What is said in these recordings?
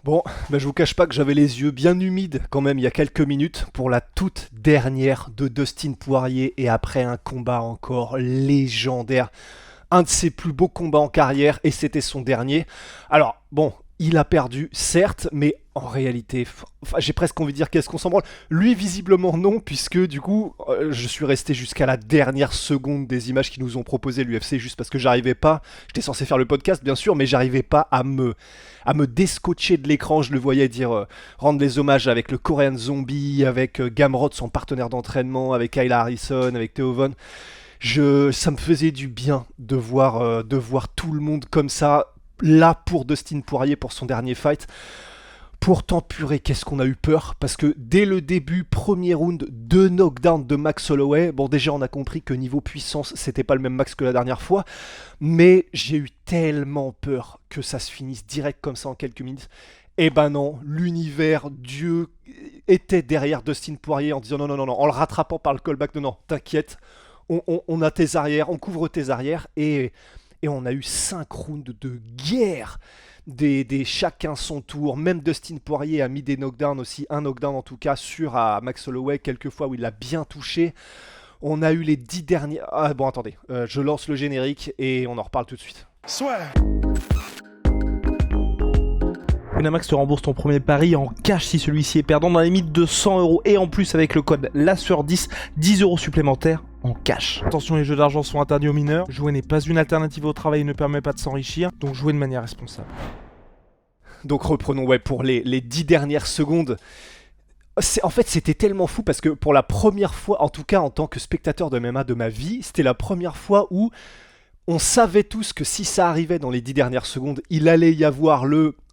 Bon, je vous cache pas que j'avais les yeux bien humides quand même il y a quelques minutes pour la toute dernière de Dustin Poirier et après un combat encore légendaire. Un de ses plus beaux combats en carrière et c'était son dernier. Alors, bon, il a perdu, certes, mais en réalité, enfin, j'ai presque envie de dire qu'est-ce qu'on s'en branle. Lui, visiblement non, puisque du coup, je suis resté jusqu'à la dernière seconde des images qu'ils nous ont proposées l'UFC juste parce que j'arrivais pas. J'étais censé faire le podcast, bien sûr, mais j'arrivais pas à me descotcher de l'écran. Je le voyais dire rendre des hommages avec le Korean Zombie, avec Gamrot, son partenaire d'entraînement, avec Kyle Harrison, avec Theo Von. Ça me faisait du bien de voir tout le monde comme ça, là pour Dustin Poirier pour son dernier fight. Pourtant, purée, qu'est-ce qu'on a eu peur, parce que dès le début, premier round, 2 knockdowns de Max Holloway. Bon, déjà, on a compris que niveau puissance, c'était pas le même Max que la dernière fois, mais j'ai eu tellement peur que ça se finisse direct comme ça en quelques minutes. Eh ben non, l'univers, Dieu était derrière Dustin Poirier en disant non, non, non, non, en le rattrapant par le callback, non, non, t'inquiète, on a tes arrières, on couvre tes arrières, et on a eu 5 rounds de guerre, des chacun son tour. Même Dustin Poirier a mis des knockdowns aussi, un knockdown en tout cas sur Max Holloway, quelques fois où il l'a bien touché. On a eu les 10 derniers... Ah bon, attendez, je lance le générique et on en reparle tout de suite. Soit. Winamax te rembourse ton premier pari en cash si celui-ci est perdant dans la limite de 100€ et en plus avec le code LASSUR10, 10€ supplémentaires en cash. Attention, les jeux d'argent sont interdits aux mineurs. Jouer n'est pas une alternative au travail et ne permet pas de s'enrichir, donc jouez de manière responsable. Donc reprenons pour les 10 dernières secondes. En fait, c'était tellement fou parce que pour la première fois, en tout cas en tant que spectateur de MMA de ma vie, c'était la première fois où on savait tous que si ça arrivait dans les 10 dernières secondes, il allait y avoir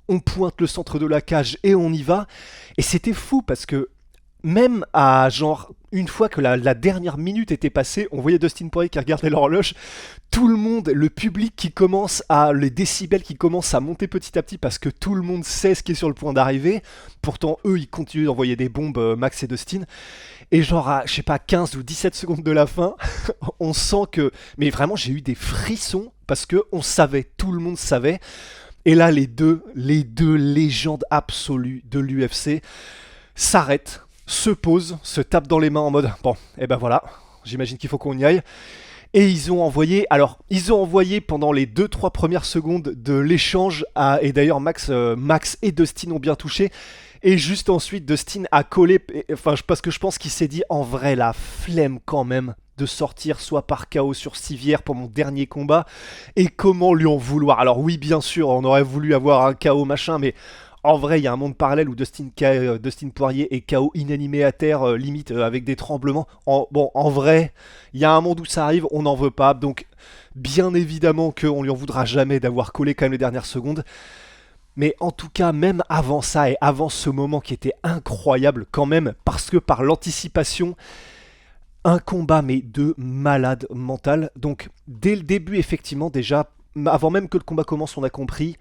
on pointe le centre de la cage et on y va. Et c'était fou parce que même à genre une fois que la dernière minute était passée, on voyait Dustin Poirier qui regardait l'horloge, tout le monde, le public les décibels qui commencent à monter petit à petit parce que tout le monde sait ce qui est sur le point d'arriver. Pourtant eux ils continuent d'envoyer des bombes, Max et Dustin. Et genre à, je sais pas, 15 ou 17 secondes de la fin, on sent que... Mais vraiment j'ai eu des frissons parce que on savait, tout le monde savait. Et là les deux légendes absolues de l'UFC s'arrêtent, se posent, se tapent dans les mains en mode bon, et ben voilà, j'imagine qu'il faut qu'on y aille. Et ils ont envoyé pendant les 2-3 premières secondes de l'échange, et d'ailleurs Max et Dustin ont bien touché, et juste ensuite Dustin a collé, parce que je pense qu'il s'est dit en vrai la flemme quand même de sortir soit par KO sur civière pour mon dernier combat, et comment lui en vouloir. Alors oui, bien sûr, on aurait voulu avoir un KO machin, mais en vrai, il y a un monde parallèle où Dustin Poirier est KO inanimé à terre, limite avec des tremblements. En vrai, il y a un monde où ça arrive, on n'en veut pas. Donc, bien évidemment qu'on lui en voudra jamais d'avoir collé quand même les dernières secondes. Mais en tout cas, même avant ça et avant ce moment qui était incroyable quand même, parce que par l'anticipation, un combat mais de malade mental. Donc, dès le début, effectivement, déjà, avant même que le combat commence, on a compris...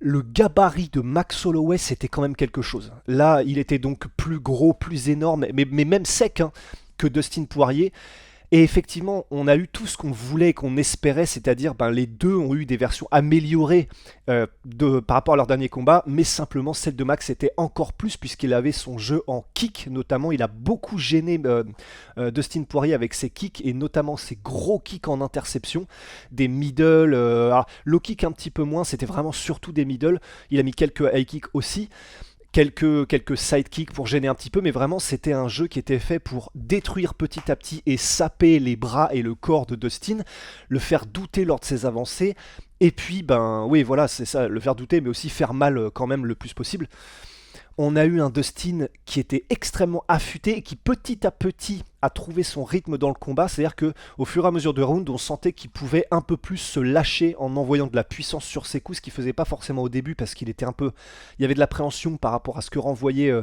Le gabarit de Max Holloway, c'était quand même quelque chose. Là, il était donc plus gros, plus énorme, mais même sec que Dustin Poirier. Et effectivement, on a eu tout ce qu'on voulait et qu'on espérait, c'est-à-dire les deux ont eu des versions améliorées par rapport à leur dernier combat, mais simplement celle de Max était encore plus puisqu'il avait son jeu en kick, notamment il a beaucoup gêné Dustin Poirier avec ses kicks et notamment ses gros kicks en interception, des middle, low kick un petit peu moins, c'était vraiment surtout des middle, il a mis quelques high kicks aussi. Quelques sidekicks pour gêner un petit peu, mais vraiment c'était un jeu qui était fait pour détruire petit à petit et saper les bras et le corps de Dustin, le faire douter lors de ses avancées, et puis oui voilà c'est ça, le faire douter mais aussi faire mal quand même le plus possible. On a eu un Dustin qui était extrêmement affûté et qui petit à petit a trouvé son rythme dans le combat, c'est-à-dire que au fur et à mesure de round, on sentait qu'il pouvait un peu plus se lâcher en envoyant de la puissance sur ses coups, ce qu'il faisait pas forcément au début parce qu'il était il y avait de l'appréhension par rapport à ce que renvoyait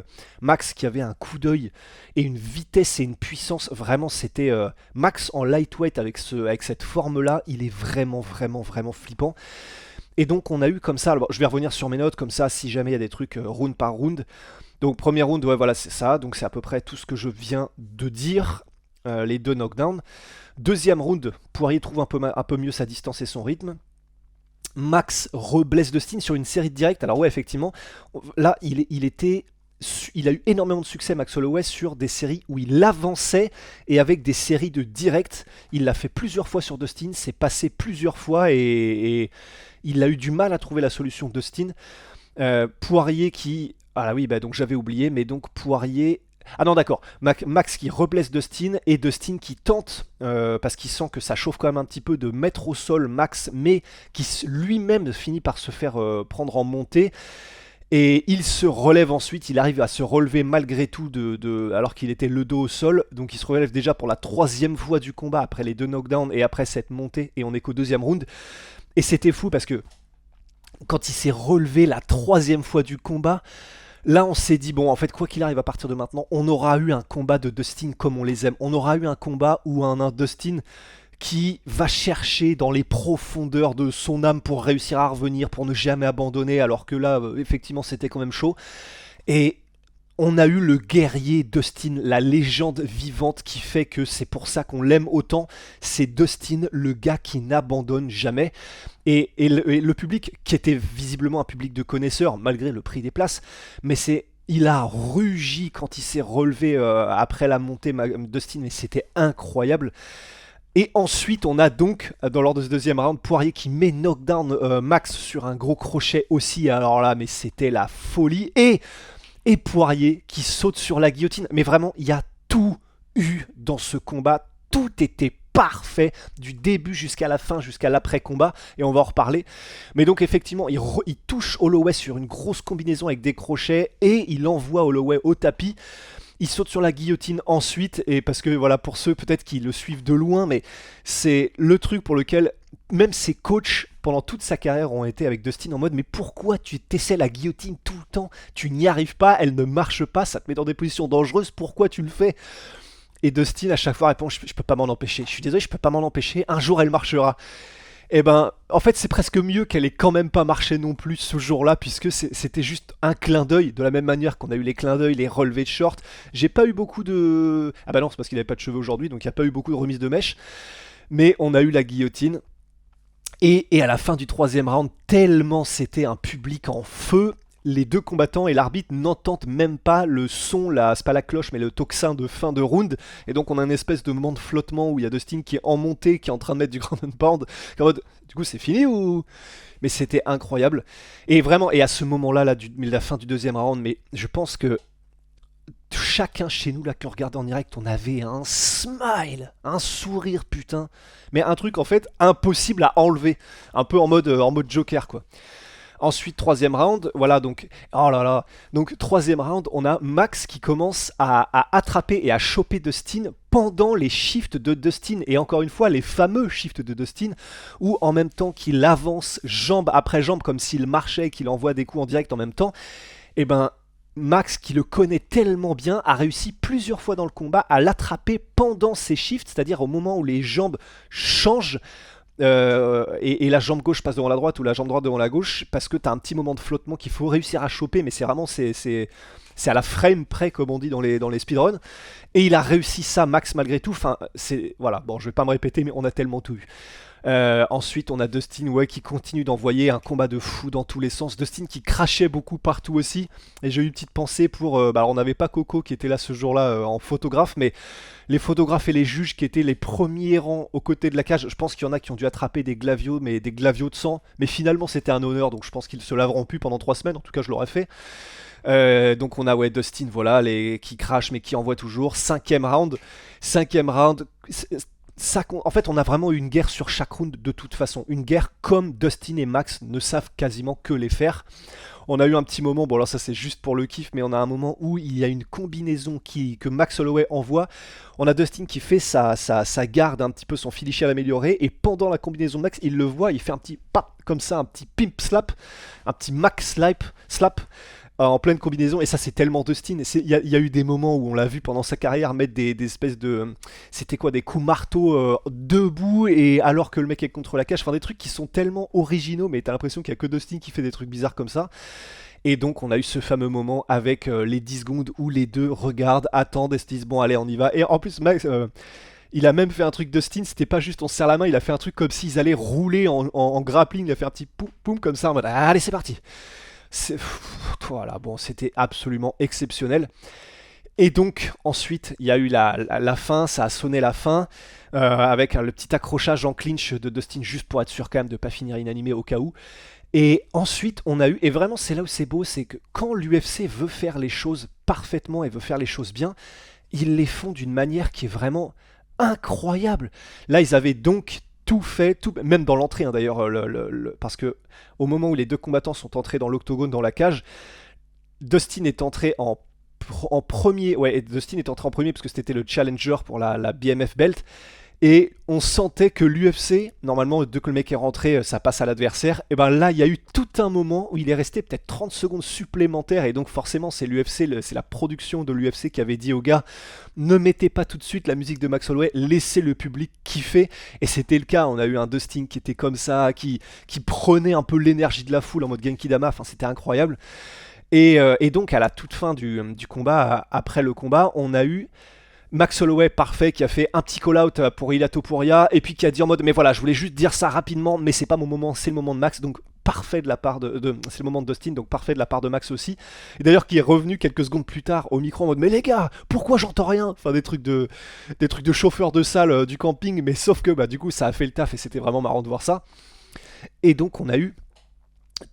Max, qui avait un coup d'œil et une vitesse et une puissance. Vraiment, c'était Max en lightweight avec cette forme-là, il est vraiment, vraiment, vraiment flippant. Et donc on a eu comme ça, alors, je vais revenir sur mes notes comme ça si jamais il y a des trucs round par round. Donc premier round, ouais voilà c'est ça, donc c'est à peu près tout ce que je viens de dire, les 2 knockdowns. Deuxième round, Poirier trouve un peu mieux sa distance et son rythme. Max reblesse Dustin sur une série de directs. Alors ouais, effectivement, là, il a eu énormément de succès, Max Holloway, sur des séries où il avançait et avec des séries de directs. Il l'a fait plusieurs fois sur Dustin, c'est passé plusieurs fois et il a eu du mal à trouver la solution Dustin. Poirier qui... Ah là oui, bah donc j'avais oublié, mais donc Poirier... Ah non d'accord, Max qui reblesse Dustin et Dustin qui tente, parce qu'il sent que ça chauffe quand même un petit peu, de mettre au sol Max, mais qui lui-même finit par se faire prendre en montée. Et il se relève ensuite, il arrive à se relever malgré tout alors qu'il était le dos au sol. Donc il se relève déjà pour la 3e fois du combat après les 2 knockdowns et après cette montée. Et on est qu'au 2e round. Et c'était fou parce que quand il s'est relevé la 3e fois du combat, là on s'est dit bon en fait quoi qu'il arrive à partir de maintenant, on aura eu un combat de Dustin comme on les aime. On aura eu un combat où un Dustin qui va chercher dans les profondeurs de son âme pour réussir à revenir, pour ne jamais abandonner, alors que là, effectivement, c'était quand même chaud. Et on a eu le guerrier Dustin, la légende vivante qui fait que c'est pour ça qu'on l'aime autant. C'est Dustin, le gars qui n'abandonne jamais. Et le public, qui était visiblement un public de connaisseurs, malgré le prix des places, mais il a rugi quand il s'est relevé après la montée, Dustin, mais c'était incroyable. Et ensuite, on a donc, lors de ce 2e round, Poirier qui met knockdown Max sur un gros crochet aussi. Alors là, mais c'était la folie. Et Poirier qui saute sur la guillotine. Mais vraiment, il y a tout eu dans ce combat. Tout était parfait, du début jusqu'à la fin, jusqu'à l'après-combat. Et on va en reparler. Mais donc, effectivement, il touche Holloway sur une grosse combinaison avec des crochets. Et il envoie Holloway au tapis. Il saute sur la guillotine ensuite, et parce que voilà, pour ceux peut-être qui le suivent de loin, mais c'est le truc pour lequel même ses coachs pendant toute sa carrière ont été avec Dustin en mode mais pourquoi tu t'essaies la guillotine tout le temps, tu n'y arrives pas, elle ne marche pas, ça te met dans des positions dangereuses, pourquoi tu le fais? Et Dustin à chaque fois répond je peux pas m'en empêcher, je suis désolé, je peux pas m'en empêcher, un jour elle marchera. Et ben, en fait, c'est presque mieux qu'elle ait quand même pas marché non plus ce jour-là, puisque c'était juste un clin d'œil, de la même manière qu'on a eu les clins d'œil, les relevés de short. J'ai pas eu beaucoup de... Ah bah non, c'est parce qu'il avait pas de cheveux aujourd'hui, donc il n'y a pas eu beaucoup de remises de mèches. Mais on a eu la guillotine. Et à la fin du 3e round, tellement c'était un public en feu, les 2 combattants et l'arbitre n'entendent même pas le son, c'est pas la cloche mais le tocsin de fin de round, et donc on a une espèce de moment de flottement où il y a Dustin qui est en montée, qui est en train de mettre du ground and pound, en mode, du coup c'est fini ou... Mais c'était incroyable, et vraiment, et à ce moment-là, la fin du 2e round, mais je pense que chacun chez nous là qui regardait en direct, on avait un smile, un sourire putain, mais un truc en fait impossible à enlever, un peu en mode Joker quoi. Ensuite, 3e round, voilà donc, oh là là, donc 3e round, on a Max qui commence à attraper et à choper Dustin pendant les shifts de Dustin, et encore une fois, les fameux shifts de Dustin, où en même temps qu'il avance jambe après jambe, comme s'il marchait et qu'il envoie des coups en direct en même temps, et ben Max, qui le connaît tellement bien, a réussi plusieurs fois dans le combat à l'attraper pendant ces shifts, c'est-à-dire au moment où les jambes changent, et la jambe gauche passe devant la droite ou la jambe droite devant la gauche, parce que t'as un petit moment de flottement qu'il faut réussir à choper, mais c'est vraiment c'est à la frame près comme on dit dans les speedruns, et il a réussi ça Max malgré tout. Enfin c'est voilà, bon je vais pas me répéter mais on a tellement tout eu. Ensuite on a Dustin qui continue d'envoyer un combat de fou dans tous les sens, Dustin qui crachait beaucoup partout aussi, et j'ai eu une petite pensée pour alors on n'avait pas Coco qui était là ce jour-là en photographe, mais les photographes et les juges qui étaient les premiers rangs aux côtés de la cage, je pense qu'il y en a qui ont dû attraper des glavios, mais des glavios de sang, mais finalement c'était un honneur, donc je pense qu'ils se laveront plus pendant 3 semaines, en tout cas je l'aurais fait. Donc on a Dustin voilà qui crache mais qui envoie toujours. 5e round, ça, en fait on a vraiment eu une guerre sur chaque round de toute façon, une guerre comme Dustin et Max ne savent quasiment que les faire. On a eu un petit moment, bon alors ça c'est juste pour le kiff, mais on a un moment où il y a une combinaison que Max Holloway envoie. On a Dustin qui fait sa garde, un petit peu son finish amélioré, et pendant la combinaison de Max, il le voit, il fait un petit pap comme ça, un petit pimp slap, un petit Max slap en pleine combinaison, et ça c'est tellement Dustin. Il y a eu des moments où on l'a vu pendant sa carrière mettre des espèces de... C'était quoi, des coups marteau debout, et alors que le mec est contre la cage, enfin des trucs qui sont tellement originaux, mais t'as l'impression qu'il y a que Dustin qui fait des trucs bizarres comme ça. Et donc on a eu ce fameux moment avec les 10 secondes où les deux regardent, attendent et se disent bon allez on y va. Et en plus Max... Il a même fait un truc Dustin, c'était pas juste on se serre la main, il a fait un truc comme s'ils allaient rouler en grappling, il a fait un petit poum poum comme ça en mode allez c'est parti. Voilà, bon, c'était absolument exceptionnel. Et donc ensuite il y a eu la fin, ça a sonné la fin, avec le petit accrochage en clinch de Dustin juste pour être sûr quand même de pas finir inanimé au cas où. Et ensuite on a eu, et vraiment c'est là où c'est beau, c'est que quand l'UFC veut faire les choses parfaitement et veut faire les choses bien, ils les font d'une manière qui est vraiment incroyable. Là ils avaient donc tout fait, tout, même dans l'entrée hein, d'ailleurs, parce que au moment où les deux combattants sont entrés dans l'octogone, dans la cage, Dustin est entré en premier, ouais, Dustin est entré en premier parce que c'était le challenger pour la BMF belt. Et on sentait que l'UFC, normalement, dès que le mec est rentré, ça passe à l'adversaire. Et ben là, il y a eu tout un moment où il est resté peut-être 30 secondes supplémentaires. Et donc, forcément, c'est l'UFC, c'est la production de l'UFC qui avait dit aux gars ne mettez pas tout de suite la musique de Max Holloway, laissez le public kiffer. Et c'était le cas. On a eu un Dustin qui était comme ça, qui prenait un peu l'énergie de la foule en mode Genki Dama. Enfin, c'était incroyable. Et donc, à la toute fin du combat, après le combat, on a eu Max Holloway parfait qui a fait un petit call-out pour Ilia Topuria et puis qui a dit en mode mais voilà je voulais juste dire ça rapidement mais c'est pas mon moment, c'est le moment de Max, donc parfait de la part c'est le moment de Dustin, donc parfait de la part de Max aussi, et d'ailleurs qui est revenu quelques secondes plus tard au micro en mode mais les gars pourquoi j'entends rien, enfin des trucs de chauffeur de salle du camping, mais sauf que bah du coup ça a fait le taf et c'était vraiment marrant de voir ça. Et donc on a eu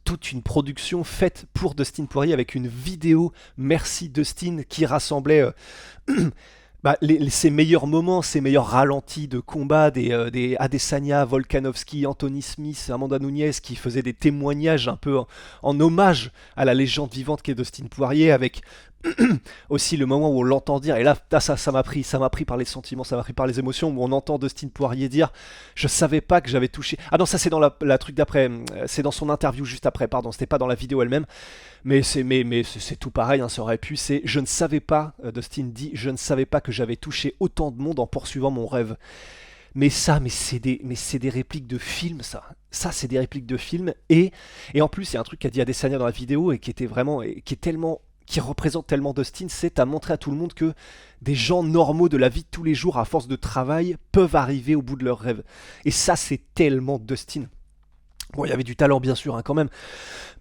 toute une production faite pour Dustin Poirier avec une vidéo merci Dustin qui rassemblait ses meilleurs moments, ses meilleurs ralentis de combat, des Adesanya, Volkanovski, Anthony Smith, Amanda Nunes qui faisaient des témoignages un peu en hommage à la légende vivante qu'est Dustin Poirier, avec aussi le moment où on l'entend dire, et là ça m'a pris par les sentiments, ça m'a pris par les émotions, où on entend Dustin Poirier dire je savais pas que j'avais touché, ah non ça c'est dans la truc d'après, c'est dans son interview juste après, pardon, c'était pas dans la vidéo elle-même, mais c'est tout pareil, hein, ça aurait pu, c'est je ne savais pas, Dustin dit je ne savais pas que j'avais touché autant de monde en poursuivant mon rêve. Mais c'est des répliques de film, ça c'est des répliques de film, et en plus il y a un truc qu'a dit Adesanya dans la vidéo et qui était vraiment, et qui représente tellement Dustin, c'est à montrer à tout le monde que des gens normaux de la vie de tous les jours, à force de travail, peuvent arriver au bout de leurs rêves. Et ça, c'est tellement Dustin. Bon, il y avait du talent, bien sûr, hein, quand même,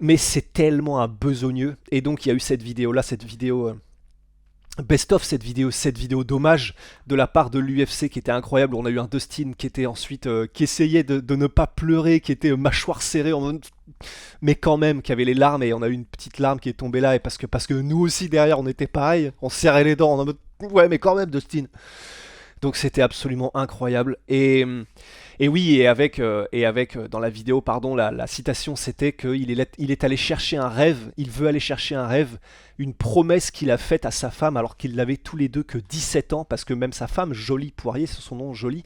mais c'est tellement un besogneux. Et donc, il y a eu cette vidéo-là, cette vidéo... best-of, cette vidéo d'hommage de la part de l'UFC qui était incroyable. On a eu un Dustin qui était ensuite qui essayait de ne pas pleurer, qui était mâchoire serrée mais quand même qui avait les larmes, et on a eu une petite larme qui est tombée là, et parce que nous aussi derrière on était pareil, on serrait les dents en mode ouais mais quand même Dustin. Donc c'était absolument incroyable. Et oui, et avec dans la vidéo, pardon, la citation, c'était qu'il est allé chercher un rêve, il veut aller chercher un rêve, une promesse qu'il a faite à sa femme alors qu'ils n'avaient tous les deux que 17 ans, parce que même sa femme, Jolie Poirier, c'est son nom, Jolie,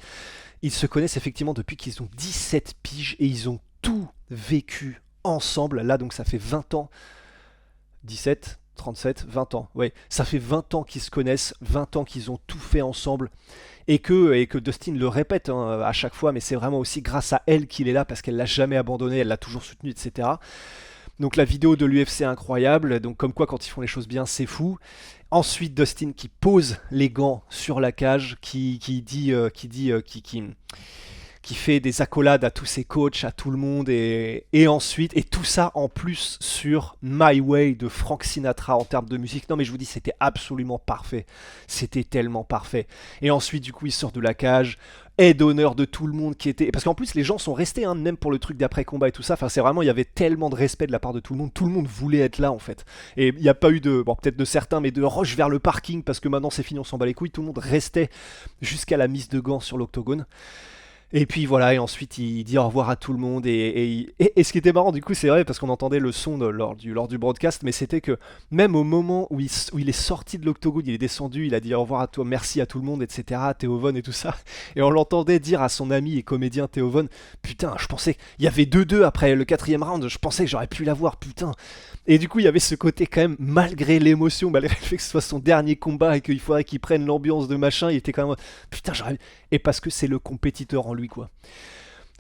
ils se connaissent effectivement depuis qu'ils ont 17 piges, et ils ont tout vécu ensemble. Là, donc ça fait 20 ans, 17, 37, 20 ans, ouais, ça fait 20 ans qu'ils se connaissent, 20 ans qu'ils ont tout fait ensemble, et que Dustin le répète hein, à chaque fois, mais c'est vraiment aussi grâce à elle qu'il est là, parce qu'elle l'a jamais abandonné, elle l'a toujours soutenu, etc. Donc la vidéo de l'UFC est incroyable, donc comme quoi quand ils font les choses bien, c'est fou. Ensuite, Dustin qui pose les gants sur la cage, qui fait des accolades à tous ses coachs, à tout le monde, et ensuite, et tout ça en plus sur My Way de Frank Sinatra en termes de musique. Non mais je vous dis, c'était absolument parfait, c'était tellement parfait. Et ensuite du coup il sort de la cage, aide d'honneur de tout le monde qui était, parce qu'en plus les gens sont restés hein, même pour le truc d'après combat et tout ça, enfin c'est vraiment, il y avait tellement de respect de la part de tout le monde voulait être là en fait, et il n'y a pas eu de, bon peut-être de certains, mais de rush vers le parking parce que maintenant c'est fini, on s'en bat les couilles, tout le monde restait jusqu'à la mise de gants sur l'octogone. Et puis voilà, et ensuite il dit au revoir à tout le monde, et ce qui était marrant du coup, c'est vrai, parce qu'on entendait le son lors du broadcast, mais c'était que même au moment où il est sorti de l'octogone, il est descendu, il a dit au revoir à toi, merci à tout le monde, etc., Theo Von et tout ça, et on l'entendait dire à son ami et comédien Theo Von, putain, je pensais, il y avait 2-2 après le 4ème round, je pensais que j'aurais pu l'avoir, putain. Et du coup, il y avait ce côté quand même, malgré l'émotion, malgré le fait que ce soit son dernier combat et qu'il faudrait qu'il prenne l'ambiance de machin, il était quand même, putain, j'aurais... Et parce que c'est le compétiteur en lui, quoi.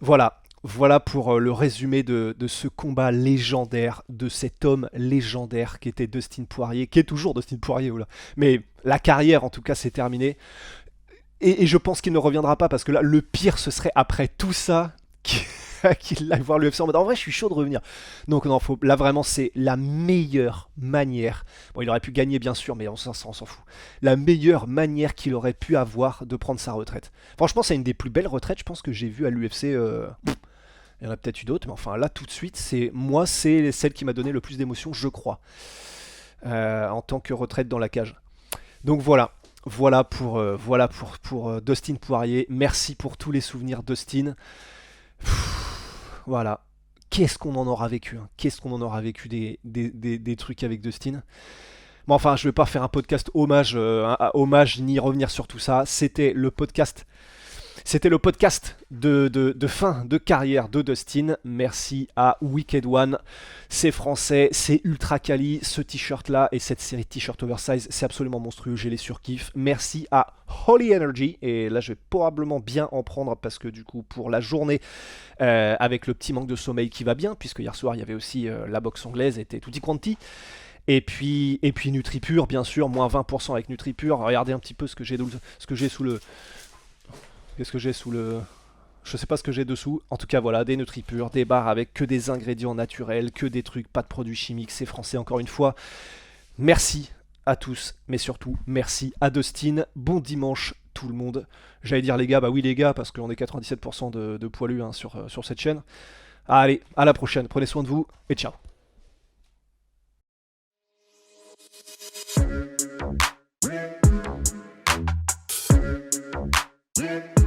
Voilà pour le résumé de ce combat légendaire, de cet homme légendaire qui était Dustin Poirier, qui est toujours Dustin Poirier, voilà. Mais la carrière, en tout cas, c'est terminé. Et je pense qu'il ne reviendra pas parce que là, le pire, ce serait après tout ça qu'il aille voir l'UFC en mode en vrai, je suis chaud de revenir. Donc, non, là vraiment, c'est la meilleure manière. Bon, il aurait pu gagner, bien sûr, mais on s'en fout. La meilleure manière qu'il aurait pu avoir de prendre sa retraite. Franchement, c'est une des plus belles retraites, je pense, que j'ai vues à l'UFC. Il y en a peut-être eu d'autres, mais enfin, là, tout de suite, c'est celle qui m'a donné le plus d'émotion, je crois, en tant que retraite dans la cage. Donc voilà. Voilà pour Dustin Poirier. Merci pour tous les souvenirs, Dustin. Voilà. Qu'est-ce qu'on en aura vécu, hein. Qu'est-ce qu'on en aura vécu des trucs avec Dustin. Bon, enfin, je vais pas faire un podcast hommage, ni revenir sur tout ça. C'était le podcast de fin de carrière de Dustin. Merci à Wicked One. C'est français, c'est ultra quali. Ce t-shirt là et cette série de t-shirts oversize, c'est absolument monstrueux. J'ai les surkiffs. Merci à Holy Energy. Et là, je vais probablement bien en prendre parce que du coup, pour la journée, avec le petit manque de sommeil qui va bien, puisque hier soir, il y avait aussi la boxe anglaise, était tutti quanti. Et puis NutriPure, bien sûr, moins 20% avec NutriPure. Regardez un petit peu ce que j'ai sous le... Qu'est-ce que j'ai sous le... Je sais pas ce que j'ai dessous. En tout cas, voilà, des NutriPure, des barres avec que des ingrédients naturels, que des trucs, pas de produits chimiques. C'est français encore une fois. Merci à tous, mais surtout, merci à Dustin. Bon dimanche tout le monde. J'allais dire les gars, bah oui les gars, parce qu'on est 97% de poilus hein, sur cette chaîne. Allez, à la prochaine. Prenez soin de vous et ciao. Yeah.